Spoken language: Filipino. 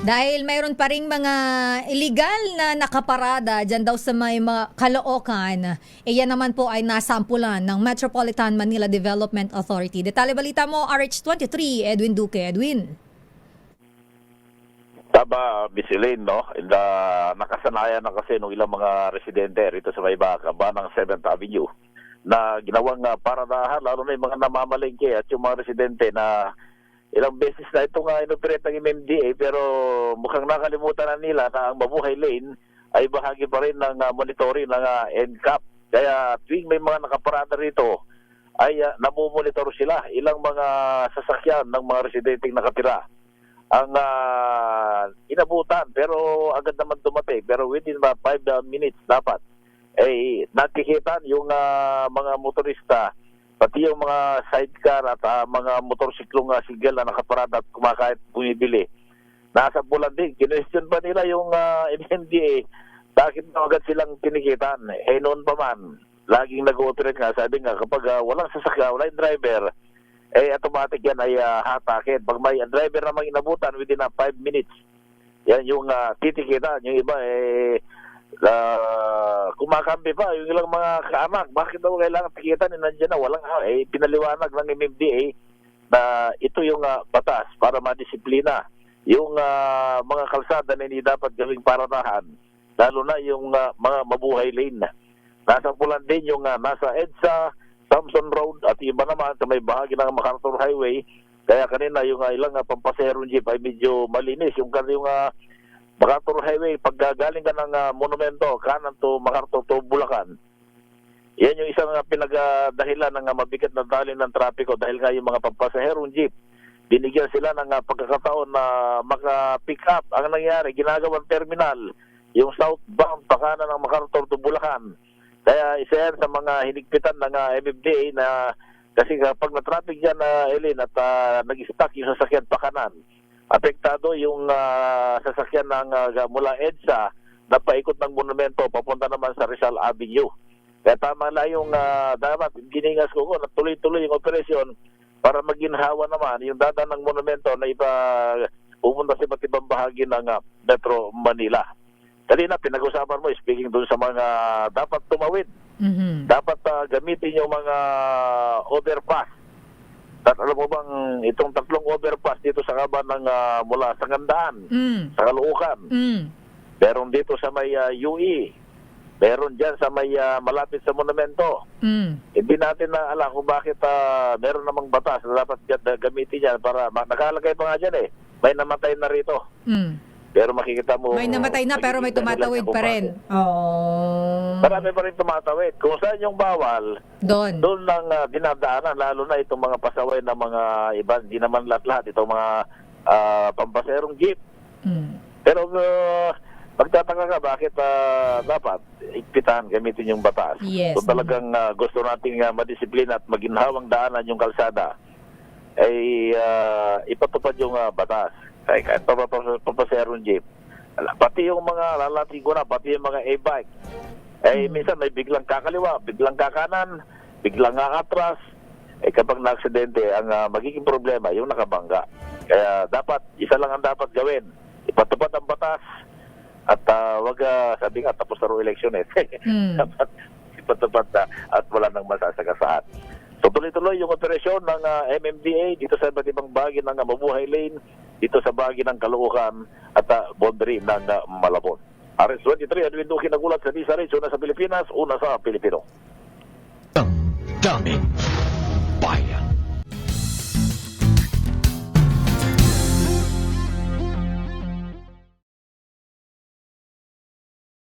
Dahil mayroon pa ring mga illegal na nakaparada dyan daw sa may mga Caloocan, yan naman po ay nasampulan ng Metropolitan Manila Development Authority. Detalye balita mo, RH23, Edwin Duque. Edwin. Tama, Miss Elaine, no? Nakasanayan na kasi ng ilang mga residente rito sa may Bacaba ng 7th Avenue na ginawang paradahan, lalo na yung mga namamalengke at yung mga residente na ilang beses na ito nga inoperate ng MMDA, pero mukhang nakalimutan na nila na ang Mabuhay Lane ay bahagi pa rin ng monitoring ng NCAP. Kaya tuwing may mga nakaparada rito ay namumonitor sila ilang mga sasakyan ng mga residenteng nakatira ang inabutan, pero agad naman dumating, pero within about 5 minutes dapat ay nakikita yung mga motorista, pati yung mga sidecar at mga motorsiklong single na nakaparada at kumakahit bumibili. Nasa bulan din, kinwestiyon pa nila yung MMDA, bakit na agad silang kinikitan? Noon pa man, laging nag-ooperate nga, sabi nga, kapag walang sasakyan, walang driver, automatic yan ay hatakin. Pag may driver namang inabutan within 5 minutes, yan yung titikitan. Yung iba kumakampi pa yung ilang mga kaanak. Bakit daw kailangan tikitan? Nandiyan na walang pinaliwanag ng MMDA na ito yung batas para madisiplina yung mga kalsada na hindi dapat gawing paradahan, lalo na yung mga Mabuhay Lane. Nasa pulan din yung nasa EDSA, Thompson Road at iba naman sa may bahagi ng MacArthur Highway. Kaya kanina yung ilang pampaserong jeep ay medyo malinis. Yung MacArthur Highway, pag galing ka ng monumento, kanan to MacArthur to Bulacan, yan yung isang pinagdahilan ng mabigat na dali ng trapiko dahil nga yung mga pampaserong jeep, binigyan sila ng pagkakataon na maka-pick up. Ang nangyari, ginagawang terminal, yung southbound pakanan ng MacArthur to Bulacan. Kaya isa yan sa mga hinigpitan ng MMDA na kasi kapag na-traffic dyan, Eileen, at nag-stuck yung sasakyan pakanan, apektado yung sasakyan ng mula EDSA na paikot ng monumento papunta naman sa Rizal Avenue. Kaya tama lang yung dapat giningas ko na tuloy-tuloy yung operasyon para maginhawa naman yung dada ng monumento na pupunta sa iba't ibang bahagi ng Metro Manila. Kanina, pinag-usapan mo, speaking doon sa mga dapat tumawid. Dapat gamitin yung mga overpass. At alam mo bang itong 3 overpass dito sa kaban ng mula sa Ngandaan, sa Caloocan. Meron dito sa may UE. Meron dyan sa may malapit sa monumento. Hindi natin na alam kung bakit meron namang batas na dapat gamitin yan para nakalagay pa nga dyan may namatay na rito. Pero makikita mo, may namatay na pero may tumatawid pa rin. Marami pa rin tumatawid. Kung saan yung bawal, doon lang dinadaanan, lalo na itong mga pasaway na mga iba, hindi naman lahat-lahat, itong mga pampaserong jeep. Pero magtataka ka bakit dapat ikpitan, gamitin yung batas. Yes. Kung talagang gusto nating madisiplina at maginhawang daanan yung kalsada, ay ipatupad yung batas. Kahit pampaserong jeep. Pati yung mga lalatigo na, pati yung mga e-bike. Minsan may biglang kakaliwa, biglang kakanan, biglang atras. Kapag na-aksidente, ang magiging problema, yung nakabangga. Kaya dapat, isa lang ang dapat gawin. Ipatupad ang batas at wag sabi nga, tapos na ro eleksyon Dapat ipatupad na at wala nang masasagasaan. So tuloy-tuloy yung operasyon ng MMDA dito sa iba't ibang bahagi ng Mabuhay Lane, dito sa bahagi ng Caloocan at boundary ng Malabon. RH23, Edwin Duque, nagulat sa Disa Rizzo na sa Pilipinas, una sa Pilipino. Daming bayan.